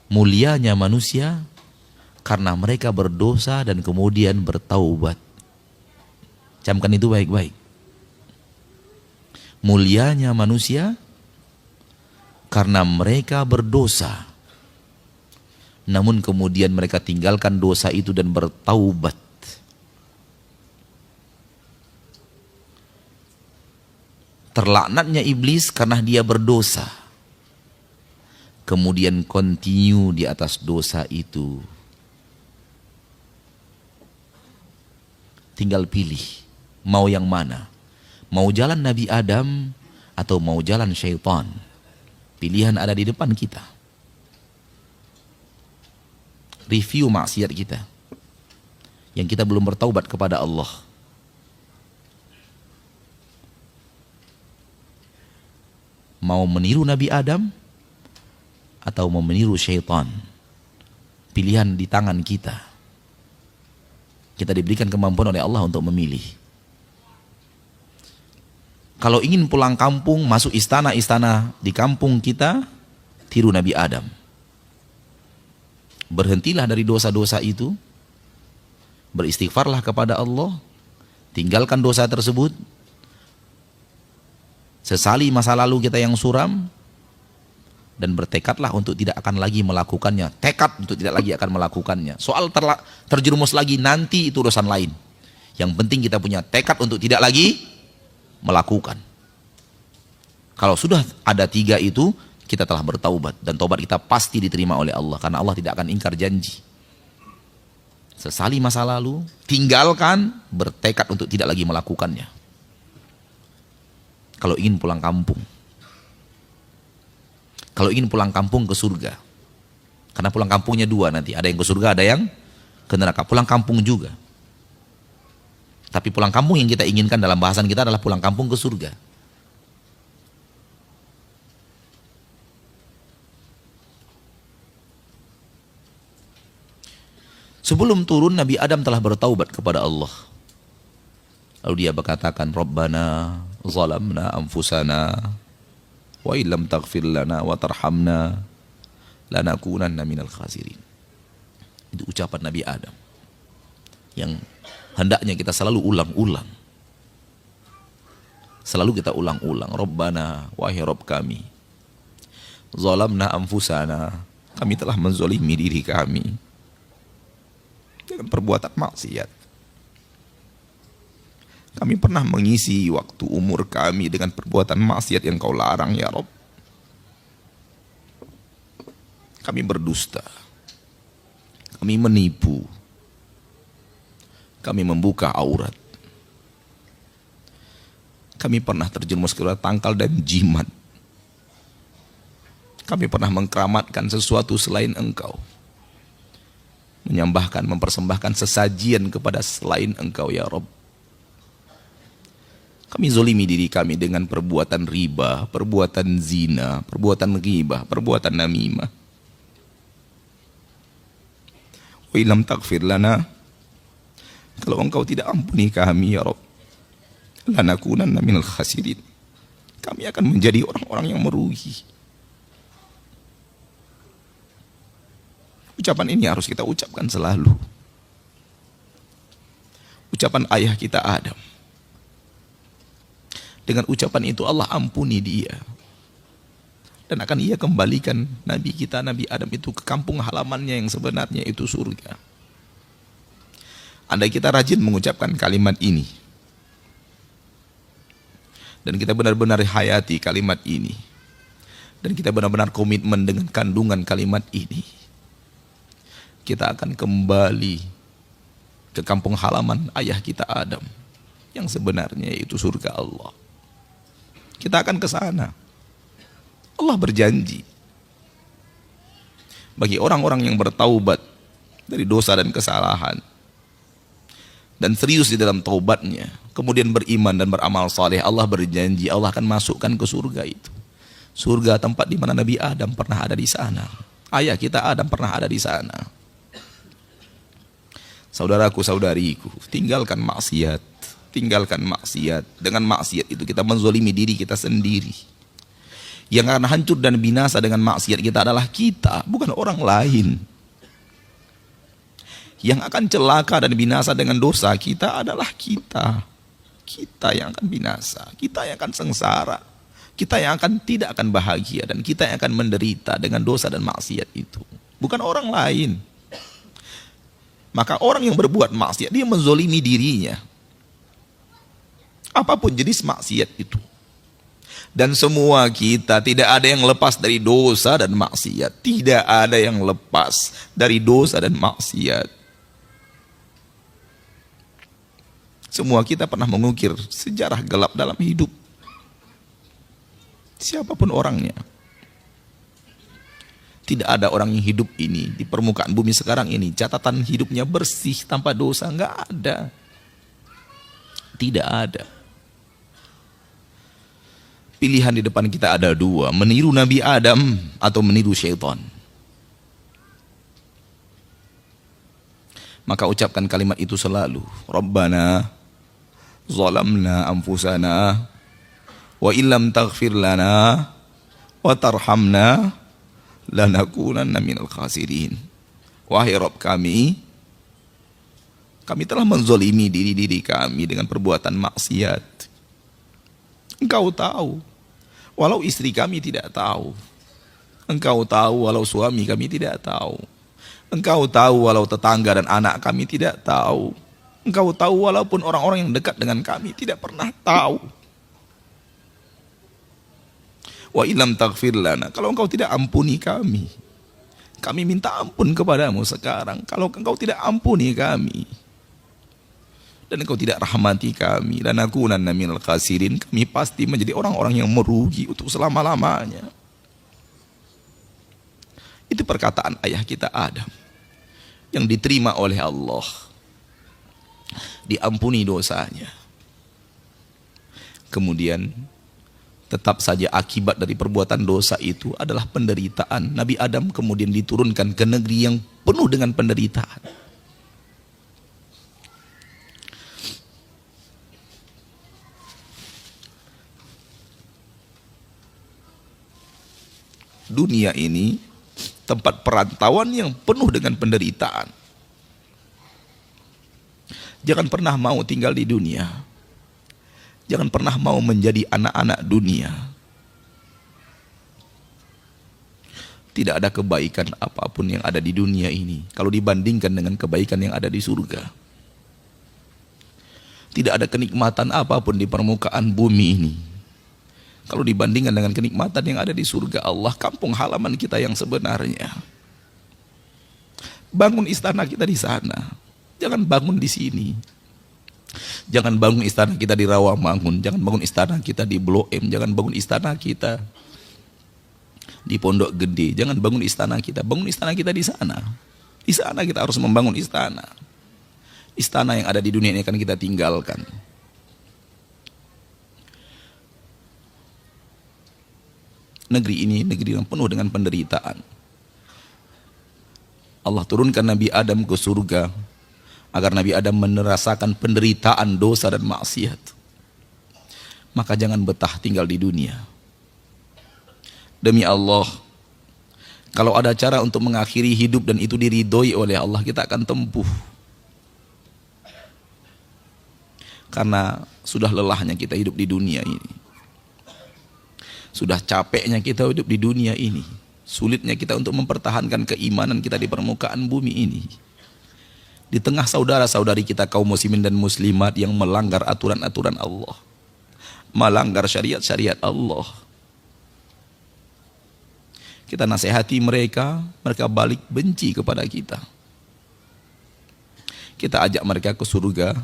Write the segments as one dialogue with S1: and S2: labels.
S1: Mulianya manusia karena mereka berdosa dan kemudian bertaubat. Camkan itu baik-baik. Mulianya manusia karena mereka berdosa, namun kemudian mereka tinggalkan dosa itu dan bertaubat. Terlaknatnya iblis karena dia berdosa, kemudian continue di atas dosa itu. Tinggal pilih, mau yang mana? Mau jalan Nabi Adam atau mau jalan syaitan? Pilihan ada di depan kita. Review maksiat kita yang kita belum bertaubat kepada Allah. Mau meniru Nabi Adam atau mau meniru syaitan? Pilihan di tangan kita. Kita diberikan kemampuan oleh Allah untuk memilih. Kalau ingin pulang kampung, masuk istana-istana di kampung kita, tiru Nabi Adam. Berhentilah dari dosa-dosa itu, beristighfarlah kepada Allah, tinggalkan dosa tersebut, sesali masa lalu kita yang suram, dan bertekadlah untuk tidak akan lagi melakukannya. Tekad untuk tidak lagi akan melakukannya. Soal terjerumus lagi nanti itu urusan lain. Yang penting kita punya tekad untuk tidak lagi melakukan. Kalau sudah ada 3 itu, kita telah bertaubat. Dan taubat kita pasti diterima oleh Allah. Karena Allah tidak akan ingkar janji. Sesali masa lalu, tinggalkan, bertekad untuk tidak lagi melakukannya. Kalau ingin pulang kampung. Kalau ingin pulang kampung ke surga. Karena pulang kampungnya 2 nanti. Ada yang ke surga, ada yang ke neraka. Pulang kampung juga. Tapi pulang kampung yang kita inginkan dalam bahasan kita adalah pulang kampung ke surga. Sebelum turun, Nabi Adam telah bertaubat kepada Allah. Lalu dia berkatakan, Rabbana zalamna anfusana wa illam taghfir lana wa tarhamna lanakunanna minal khasirin. Itu ucapan Nabi Adam yang hendaknya kita selalu ulang-ulang. Selalu kita ulang-ulang. Rabbana, wahai Rabb kami, zalamna anfusana, kami telah menzalimi diri kami dengan perbuatan maksiat. Kami pernah mengisi waktu umur kami dengan perbuatan maksiat yang Kau larang, ya Rabb. Kami berdusta, kami menipu, kami membuka aurat, kami pernah terjerumus ke tangkal dan jimat, kami pernah mengkeramatkan sesuatu selain Engkau, menyembahkan, mempersembahkan sesajian kepada selain Engkau, ya Rabb. Kami zolimi diri kami dengan perbuatan riba, perbuatan zina, perbuatan ghibah, perbuatan namimah. Wa illam taghfir lana, kalau Engkau tidak ampuni kami, ya Rabb, lanakunanna minal khasirin, kami akan menjadi orang-orang yang merugi. Ucapan ini harus kita ucapkan selalu. Ucapan ayah kita Adam. Dengan ucapan itu Allah ampuni dia. Dan akan ia kembalikan Nabi kita, Nabi Adam itu ke kampung halamannya yang sebenarnya itu surga. Andai kita rajin mengucapkan kalimat ini. Dan kita benar-benar hayati kalimat ini. Dan kita benar-benar komitmen dengan kandungan kalimat ini. Kita akan kembali ke kampung halaman ayah kita Adam. Yang sebenarnya itu surga Allah. Kita akan ke sana. Allah berjanji bagi orang-orang yang bertaubat dari dosa dan kesalahan dan serius di dalam taubatnya, kemudian beriman dan beramal saleh, Allah berjanji Allah akan masukkan ke surga itu. Surga tempat di mana Nabi Adam pernah ada di sana. Ayah kita Adam pernah ada di sana. Saudaraku, saudariku, tinggalkan maksiat. Tinggalkan maksiat. Dengan maksiat itu kita menzolimi diri kita sendiri. Yang akan hancur dan binasa dengan maksiat kita adalah kita, bukan orang lain. Yang akan celaka dan binasa dengan dosa kita adalah kita. Kita yang akan binasa, kita yang akan sengsara, kita yang tidak akan bahagia, dan kita yang akan menderita dengan dosa dan maksiat itu, bukan orang lain. Maka orang yang berbuat maksiat, dia menzolimi dirinya, apapun jenis maksiat itu. Dan semua kita, tidak ada yang lepas dari dosa dan maksiat. Tidak ada yang lepas dari dosa dan maksiat. Semua kita pernah mengukir sejarah gelap dalam hidup. Siapapun orangnya. Tidak ada orang yang hidup ini di permukaan bumi sekarang ini catatan hidupnya bersih tanpa dosa, nggak ada. Tidak ada. Pilihan di depan kita ada dua, meniru Nabi Adam atau meniru syaitan. Maka ucapkan kalimat itu selalu. Rabbana zalamna anfusana wa illam taghfir lana wa tarhamna lanakunanna minal khasirin. Wahai Rabb kami telah menzolimi diri kami dengan perbuatan maksiat. Engkau tahu, walau istri kami tidak tahu. Engkau tahu walau suami kami tidak tahu. Engkau tahu walau tetangga dan anak kami tidak tahu. Engkau tahu walaupun orang-orang yang dekat dengan kami tidak pernah tahu. Wa illam taghfir lana, kalau engkau tidak ampuni kami minta ampun kepadamu sekarang. Kalau engkau tidak ampuni kami dan engkau tidak rahmati kami, lanakunanna minal khasirin, kami pasti menjadi orang-orang yang merugi untuk selama-lamanya. Itu perkataan ayah kita Adam yang diterima oleh Allah, diampuni dosanya. Kemudian tetap saja akibat dari perbuatan dosa itu adalah penderitaan. Nabi Adam kemudian diturunkan ke negeri yang penuh dengan penderitaan. Dunia ini tempat perantauan yang penuh dengan penderitaan. Jangan pernah mau tinggal di dunia. Jangan pernah mau menjadi anak-anak dunia. Tidak ada kebaikan apapun yang ada di dunia ini kalau dibandingkan dengan kebaikan yang ada di surga. Tidak ada kenikmatan apapun di permukaan bumi ini kalau dibandingkan dengan kenikmatan yang ada di surga Allah, kampung halaman kita yang sebenarnya. Bangun istana kita di sana, jangan bangun di sini. Jangan bangun istana kita di Rawamangun, jangan bangun istana kita di Blok M, jangan bangun istana kita di Pondok Gede, jangan bangun istana kita. Bangun istana kita di sana. Di sana kita harus membangun istana. Istana yang ada di dunia ini akan kita tinggalkan. Negeri ini negeri yang penuh dengan penderitaan. Allah turunkan Nabi Adam ke surga agar Nabi Adam merasakan penderitaan dosa dan maksiat. Maka jangan betah tinggal di dunia. Demi Allah, kalau ada cara untuk mengakhiri hidup dan itu diridhoi oleh Allah, kita akan tempuh. Karena sudah lelahnya kita hidup di dunia ini. Sudah capeknya kita hidup di dunia ini. Sulitnya kita untuk mempertahankan keimanan kita di permukaan bumi ini. Di tengah saudara-saudari kita kaum muslimin dan muslimat yang melanggar aturan-aturan Allah. Melanggar syariat-syariat Allah. Kita nasihati mereka, mereka balik benci kepada kita. Kita ajak mereka ke surga.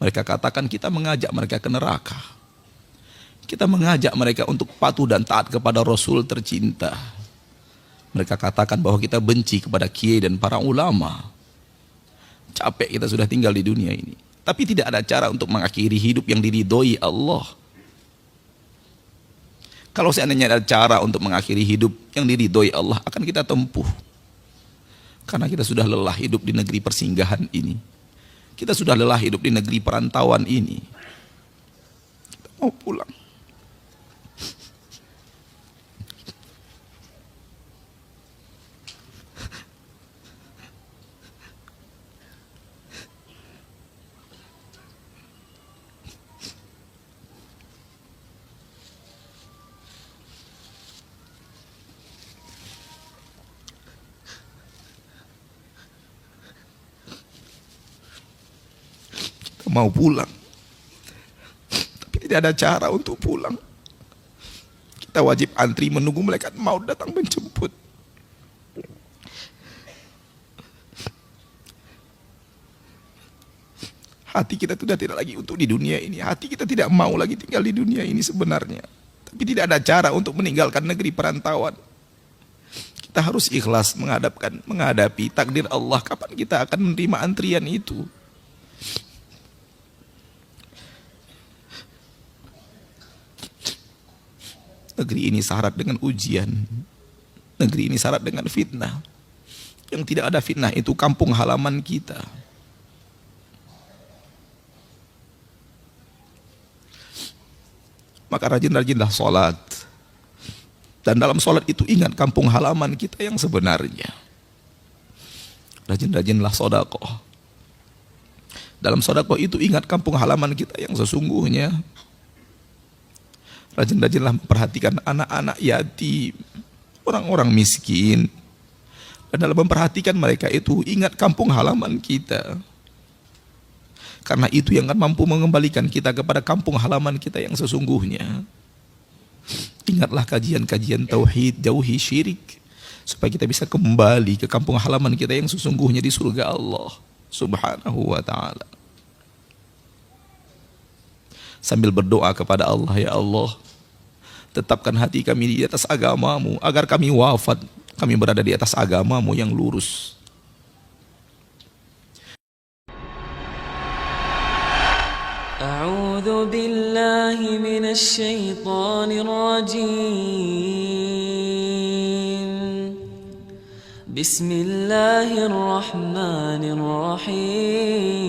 S1: Mereka katakan kita mengajak mereka ke neraka. Kita mengajak mereka untuk patuh dan taat kepada Rasul tercinta. Mereka katakan bahwa kita benci kepada kiai dan para ulama. Capek kita sudah tinggal di dunia ini. Tapi tidak ada cara untuk mengakhiri hidup yang diridhoi Allah. Kalau seandainya ada cara untuk mengakhiri hidup yang diridhoi Allah, akan kita tempuh. Karena kita sudah lelah hidup di negeri persinggahan ini. Kita sudah lelah hidup di negeri perantauan ini. Kita mau pulang. mau pulang, tapi tidak ada cara untuk pulang. Kita wajib antri menunggu malaikat maut datang menjemput. Hati kita sudah tidak lagi untuk di dunia ini. Hati kita tidak mau lagi tinggal di dunia ini sebenarnya. Tapi tidak ada cara untuk meninggalkan negeri perantauan. Kita harus ikhlas menghadapi takdir Allah. Kapan kita akan menerima antrian itu? Negeri ini syarat dengan ujian. Negeri ini syarat dengan fitnah. Yang tidak ada fitnah itu kampung halaman kita. Maka rajin-rajinlah sholat. Dan dalam sholat itu ingat kampung halaman kita yang sebenarnya. Rajin-rajinlah sedekah. Dalam sedekah itu ingat kampung halaman kita yang sesungguhnya. Rajin-rajinlah memperhatikan anak-anak yatim, orang-orang miskin. Dan dalam memperhatikan mereka itu ingat kampung halaman kita. Karena itu yang akan mampu mengembalikan kita kepada kampung halaman kita yang sesungguhnya. Ingatlah kajian-kajian tauhid, jauhi syirik, supaya kita bisa kembali ke kampung halaman kita yang sesungguhnya di surga Allah Subhanahu wa ta'ala. Sambil berdoa kepada Allah, ya Allah, tetapkan hati kami di atas agamamu, agar kami wafat, kami berada di atas agamamu yang lurus.
S2: أعوذ بالله من الشيطان الرجيم بسم الله الرحمن الرحيم